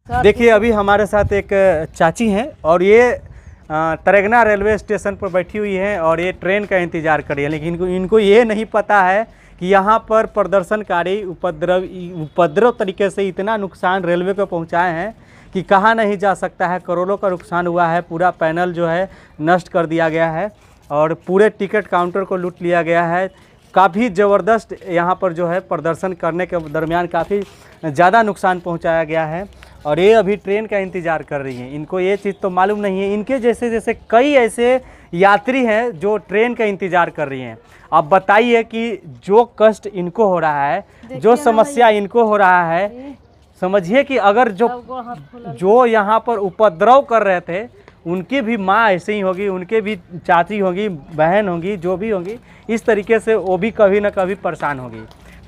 देखिए अभी हमारे साथ एक चाची हैं और ये तरगना रेलवे स्टेशन पर बैठी हुई हैं और ये ट्रेन का इंतज़ार कर रही है, लेकिन इनको ये नहीं पता है कि यहाँ पर प्रदर्शनकारी उपद्रव तरीके से इतना नुकसान रेलवे को पहुँचाए हैं कि कहा नहीं जा सकता है। करोड़ों का नुकसान हुआ है, पूरा पैनल जो है नष्ट कर दिया गया है और पूरे टिकट काउंटर को लूट लिया गया है। काफ़ी ज़बरदस्त यहाँ पर जो है प्रदर्शन करने के दरमियान काफ़ी ज़्यादा नुकसान पहुँचाया गया है और ये अभी ट्रेन का इंतज़ार कर रही हैं। इनको ये चीज़ तो मालूम नहीं है। इनके जैसे जैसे कई ऐसे यात्री हैं जो ट्रेन का इंतज़ार कर रही हैं। अब बताइए कि जो कष्ट इनको हो रहा है, जो समस्या इनको हो रहा है, समझिए कि अगर जो यहाँ पर उपद्रव कर रहे थे उनकी भी माँ ऐसे ही होगी, उनके भी चाची होगी, बहन होगी, जो भी होंगी, इस तरीके से वो भी कभी ना कभी परेशान होगी।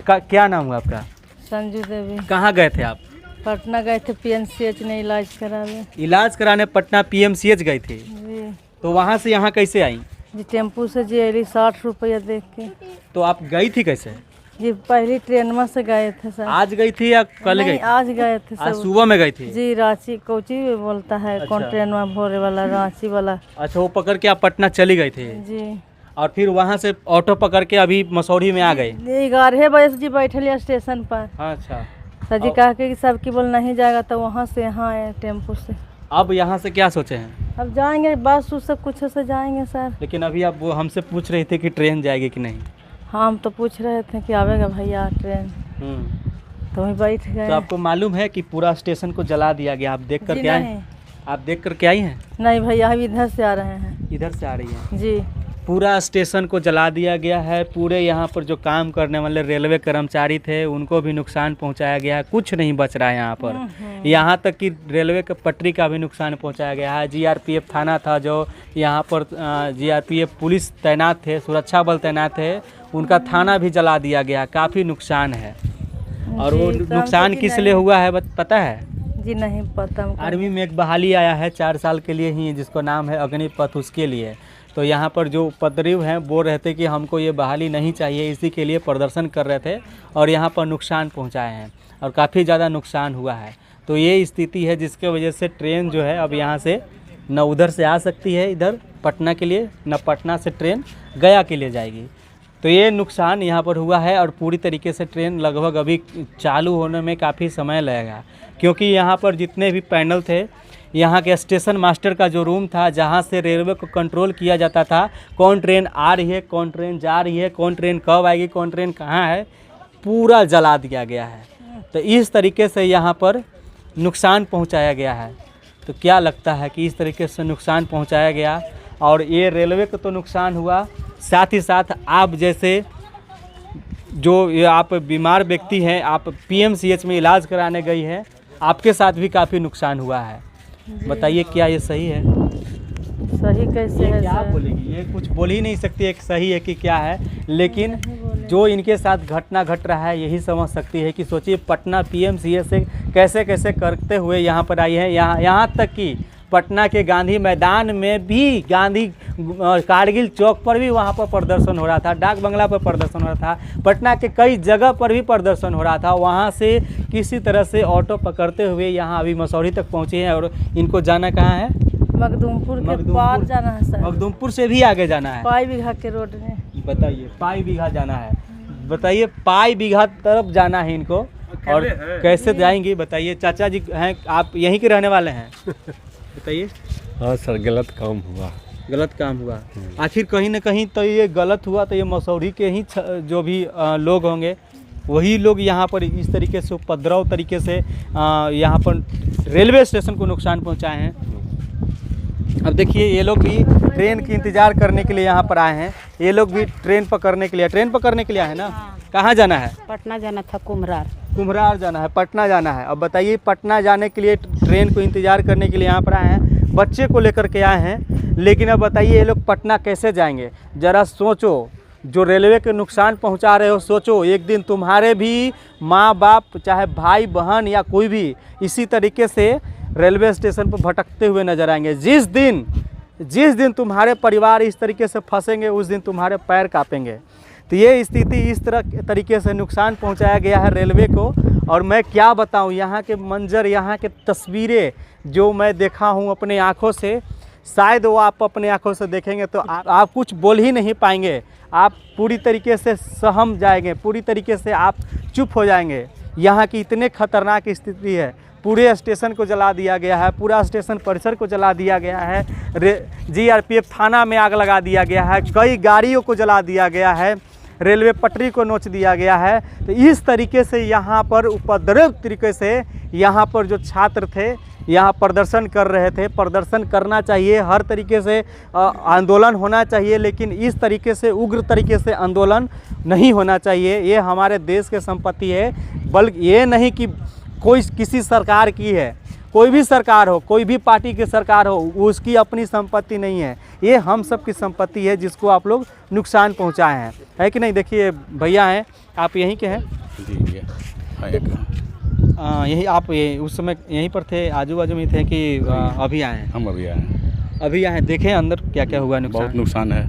क्या नाम हुआ आपका? संजू देवी। कहाँ गए थे आप? पटना गए थे पीएमसीएच में इलाज कराने। इलाज कराने पटना पीएमसीएच गए थे जी। तो वहाँ से यहाँ कैसे आई? जी टेम्पू से जी अली 60 रुपया देख के। तो आप गई थी कैसे? जी पहली ट्रेन में से गए थे सर। आज गई थी या कल गई? आज गए थे आज सब। सुबह में गई थी? जी रांची कोची बोलता है। अच्छा। कौन ट्रेन में भोरे वाला रांची वाला। अच्छा, वो पकड़ के आप पटना चली गई थी जी। और फिर वहाँ से ऑटो पकड़ के अभी मसौरी में आ गए? 11 बजे से जी बैठे लिया स्टेशन पर। अच्छा, सर जी कहा कि सबकी बोल नहीं जाएगा तो वहाँ से यहाँ आए टेम्पू से। अब यहाँ से क्या सोचे हैं? अब जाएंगे बस उस सब कुछ से जाएंगे सर। लेकिन अभी आप वो हमसे पूछ रहे थे कि ट्रेन जाएगी कि नहीं। हम तो पूछ रहे थे कि आवेगा भैया ट्रेन, तो वहीं बैठ गए। तो आपको मालूम है कि पूरा स्टेशन को जला दिया गया? आप देख कर के आए? आप देख कर के आई हैं? नहीं भैया हम इधर से आ रहे हैं। इधर से आ रही हैं? जी। पूरा स्टेशन को जला दिया गया है। पूरे यहाँ पर जो काम करने वाले रेलवे कर्मचारी थे उनको भी नुकसान पहुँचाया गया है। कुछ नहीं बच रहा है यहाँ पर। यहाँ तक कि रेलवे के पटरी का भी नुकसान पहुँचाया गया है। जीआरपीएफ थाना था जो यहाँ पर जीआरपीएफ पुलिस तैनात थे, सुरक्षा बल तैनात थे, उनका थाना भी जला दिया गया। काफ़ी नुकसान है। और वो नुकसान किस लिए हुआ है पता है? जी नहीं पता। आर्मी में एक बहाली आया है 4 साल के लिए ही, जिसको नाम है अग्निपथ, उसके लिए। तो यहाँ पर जो उपद्रव हैं बोल रहे थे कि हमको ये बहाली नहीं चाहिए, इसी के लिए प्रदर्शन कर रहे थे और यहाँ पर नुकसान पहुँचाए हैं और काफ़ी ज़्यादा नुकसान हुआ है। तो ये स्थिति है जिसके वजह से ट्रेन जो है अब यहाँ से न उधर से आ सकती है इधर पटना के लिए, न पटना से ट्रेन गया के लिए जाएगी। तो ये नुकसान यहाँ पर हुआ है और पूरी तरीके से ट्रेन लगभग अभी चालू होने में काफ़ी समय लगेगा, क्योंकि यहाँ पर जितने भी पैनल थे, यहाँ के स्टेशन मास्टर का जो रूम था जहाँ से रेलवे को कंट्रोल किया जाता था, कौन ट्रेन आ रही है, कौन ट्रेन जा रही है, कौन ट्रेन कब आएगी, कौन ट्रेन कहाँ है, पूरा जला दिया गया है। तो इस तरीके से यहाँ पर नुकसान पहुँचाया गया है। तो क्या लगता है कि इस तरीके से नुकसान पहुँचाया गया और ये रेलवे को तो नुकसान हुआ, साथ ही साथ आप जैसे जो आप बीमार व्यक्ति हैं, आप पीएमसीएच में इलाज कराने गई हैं, आपके साथ भी काफ़ी नुकसान हुआ है। बताइए क्या ये सही है? सही कैसे है? क्या बोलेगी? ये कुछ बोल ही नहीं सकती एक सही है कि क्या है, लेकिन जो इनके साथ घटना घट रहा है यही समझ सकती है कि सोचिए पटना पीएमसीएच से कैसे कैसे करते हुए यहाँ पर आई है। यहाँ तक कि पटना के गांधी मैदान में भी, गांधी कारगिल चौक पर भी वहाँ पर प्रदर्शन हो रहा था, डाक बंगला पर प्रदर्शन हो रहा था, पटना के कई जगह पर भी प्रदर्शन हो रहा था। वहाँ से किसी तरह से ऑटो पकड़ते हुए यहाँ अभी मसौरी तक पहुँचे हैं और इनको जाना कहाँ है? मखदूमपुर के पार जाना है सर। मखदूमपुर से भी आगे जाना है? पाई बीघा के रोड में। बताइए, पाई बीघा जाना है। बताइए, पाई बीघा तरफ जाना है इनको और कैसे जाएंगी बताइए? चाचा जी हैं, आप यहीं के रहने वाले हैं? बताइए। हाँ सर, गलत काम हुआ। गलत काम हुआ? आखिर कहीं ना कहीं तो ये गलत हुआ तो ये मसौरी के ही जो भी लोग होंगे वही लोग यहाँ पर इस तरीके से उपद्रव तरीके से यहाँ पर रेलवे स्टेशन को नुकसान पहुँचाए हैं। अब देखिए ये लोग भी ट्रेन की इंतज़ार करने के लिए यहाँ पर आए हैं। ये लोग भी ट्रेन पकड़ने के लिए आए हैं ना? कहाँ जाना है? पटना जाना था, कुम्हरार जाना है, पटना जाना है। अब बताइए, पटना जाने के लिए ट्रेन को इंतज़ार करने के लिए यहाँ पर आए हैं, बच्चे को लेकर के आए हैं। लेकिन अब बताइए ये लोग पटना कैसे जाएंगे? ज़रा सोचो, जो रेलवे के नुकसान पहुँचा रहे हो, सोचो एक दिन तुम्हारे भी माँ बाप, चाहे भाई बहन या कोई भी, इसी तरीके से रेलवे स्टेशन पर भटकते हुए नजर आएंगे। जिस दिन तुम्हारे परिवार इस तरीके से फंसेंगे उस दिन तुम्हारे पैर कांपेंगे। तो ये स्थिति इस तरीके से नुकसान पहुंचाया गया है रेलवे को और मैं क्या बताऊं, यहाँ के मंजर, यहाँ के तस्वीरें जो मैं देखा हूँ अपने आँखों से, शायद वो आप अपने आँखों से देखेंगे तो आप कुछ बोल ही नहीं पाएंगे। आप पूरी तरीके से सहम जाएंगे, पूरी तरीके से आप चुप हो जाएंगे। यहाँ की इतने खतरनाक स्थिति है। पूरे स्टेशन को जला दिया गया है, पूरा स्टेशन परिसर को जला दिया गया है, जीआरपीएफ थाना में आग लगा दिया गया है, कई गाड़ियों को जला दिया गया है, रेलवे पटरी को नोच दिया गया है। तो इस तरीके से यहाँ पर उपद्रव तरीके से यहाँ पर जो छात्र थे यहाँ प्रदर्शन कर रहे थे। प्रदर्शन करना चाहिए, हर तरीके से आंदोलन होना चाहिए, लेकिन इस तरीके से उग्र तरीके से आंदोलन नहीं होना चाहिए। ये हमारे देश की संपत्ति है, बल्कि ये नहीं कि कोई किसी सरकार की है। कोई भी सरकार हो, कोई भी पार्टी की सरकार हो, उसकी अपनी संपत्ति नहीं है। ये हम सब की संपत्ति है जिसको आप लोग नुकसान पहुंचाए हैं, है कि नहीं। देखिए भैया हैं, आप यहीं के हैं जी? यही आप उस समय यहीं पर थे, आजू बाजू में थे कि अभी आए हैं? हम अभी आए हैं। अभी आए हैं। देखें अंदर क्या क्या हुआ नुकसान? बहुत नुकसान है।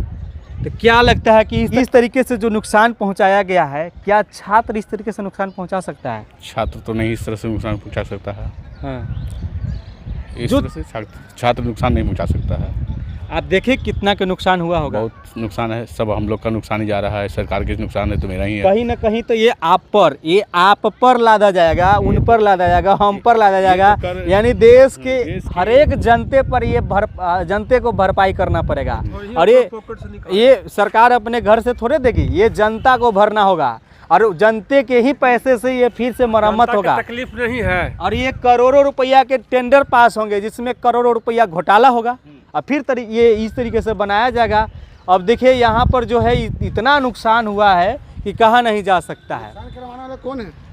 तो क्या लगता है कि इस तरीके से जो नुकसान पहुंचाया गया है, क्या छात्र इस तरीके से नुकसान पहुंचा सकता है? छात्र तो नहीं इस तरह से नुकसान पहुंचा सकता है। हाँ। इस तरह से छात्र नुकसान नहीं पहुंचा सकता है। आप देखें कितना का नुकसान हुआ होगा। बहुत नुकसान है, सब हम लोग का नुकसान ही जा रहा है। सरकार के नुकसान है तो मेरा ही है। कहीं ना कहीं तो ये आप पर लादा जाएगा, उन पर लादा जाएगा, हम पर लादा जाएगा। यानी देश के हर एक जनते पर ये जनते को भरपाई करना पड़ेगा। और ये सरकार अपने घर से थोड़े देगी, ये जनता को भरना होगा और जनते के ही पैसे से ये फिर से मरम्मत होगा। तकलीफ नहीं है। और ये करोड़ों रुपया के टेंडर पास होंगे जिसमें करोड़ों रुपया घोटाला होगा और फिर ये इस तरीके से बनाया जाएगा। अब देखिए यहाँ पर जो है इतना नुकसान हुआ है कि कहा नहीं जा सकता है।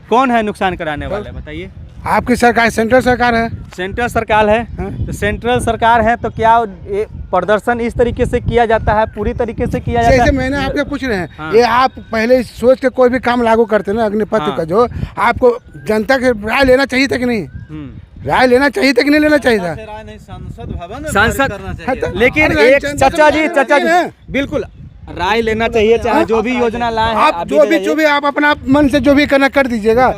कौन है नुकसान कराने वाले, बताइए? आपकी सरकार, सेंट्रल सरकार है। सेंट्रल सरकार है। तो सेंट्रल सरकार है तो क्या ये प्रदर्शन इस तरीके से किया जाता है, पूरी तरीके से किया जाता है? जैसे मैंने आपसे पूछ रहे हैं, ये आप पहले सोच के कोई भी काम लागू करते हैं ना, अग्निपथ का जो आपको जनता के राय लेना चाहिए था कि नहीं? राय लेना चाहिए था कि नहीं लेना चाहिए था? सांसद, लेकिन एक चाचा जी बिल्कुल राय लेना चाहिए, चाहे जो भी योजना लाए हैं। आप जो भी आप अपना मन से जो भी करना कर दीजिएगा।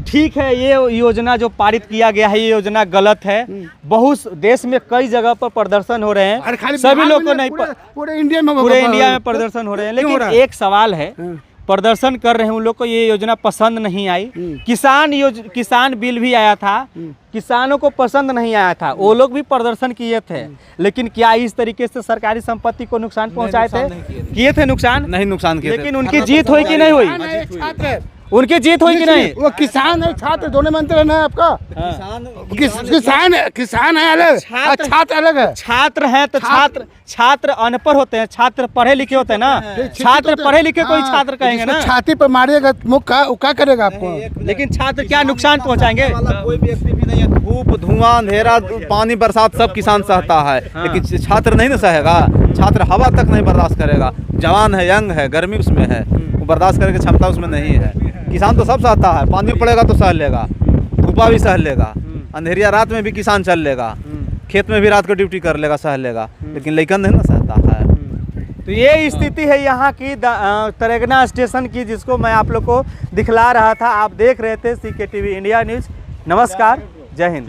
ठीक है, ये योजना जो पारित किया गया है ये योजना गलत है। बहुत देश में कई जगह पर प्रदर्शन हो रहे हैं, सभी लोग को नहीं, पूरे इंडिया में प्रदर्शन हो रहे हैं। लेकिन एक सवाल है, प्रदर्शन कर रहे हैं उन लोग को ये योजना पसंद नहीं आई। किसान बिल भी आया था, किसानों को पसंद नहीं आया था, वो लोग भी प्रदर्शन किए थे। लेकिन क्या इस तरीके से सरकारी संपत्ति को नुकसान पहुंचाए थे? किए थे नुकसान? नहीं नुकसान किए। लेकिन उनकी जीत हुई कि नहीं हुई? उनकी जीत हुई कि नहीं? वो किसान है, छात्र दोनों मंत्र है ना आपका। किसान है अलग, छात्र अलग है। छात्र है तो छात्र अनपढ़ होते हैं, छात्र पढ़े लिखे होते हैं ना। छात्र पढ़े लिखे कोई छात्र कहेंगे ना। छाती पर मारिएगा मुख का, वो क्या करेगा आपको? लेकिन छात्र क्या नुकसान पहुंचाएंगे? कोई व्यक्ति भी नहीं है। धूप, धुआं, अंधेरा, पानी, बरसात सब किसान सहता है, लेकिन छात्र नहीं ना सहेगा। छात्र हवा तक नहीं बर्दाश्त करेगा। जवान है, यंग है, गर्मी उसमें है, वो बर्दाश्त करने की क्षमता उसमें नहीं है। किसान तो सब सहता है, पानी पड़ेगा तो सह लेगा, धूपा भी सह लेगा, अंधेरिया रात में भी किसान चल लेगा, खेत में भी रात को ड्यूटी कर लेगा, सह लेगा। लेकिन लेकिन नहीं ना सहता है। तो ये स्थिति है यहाँ की तरेगना स्टेशन की, जिसको मैं आप लोग को दिखला रहा था। आप देख रहे थे CK TV इंडिया न्यूज़। नमस्कार, जय हिंद।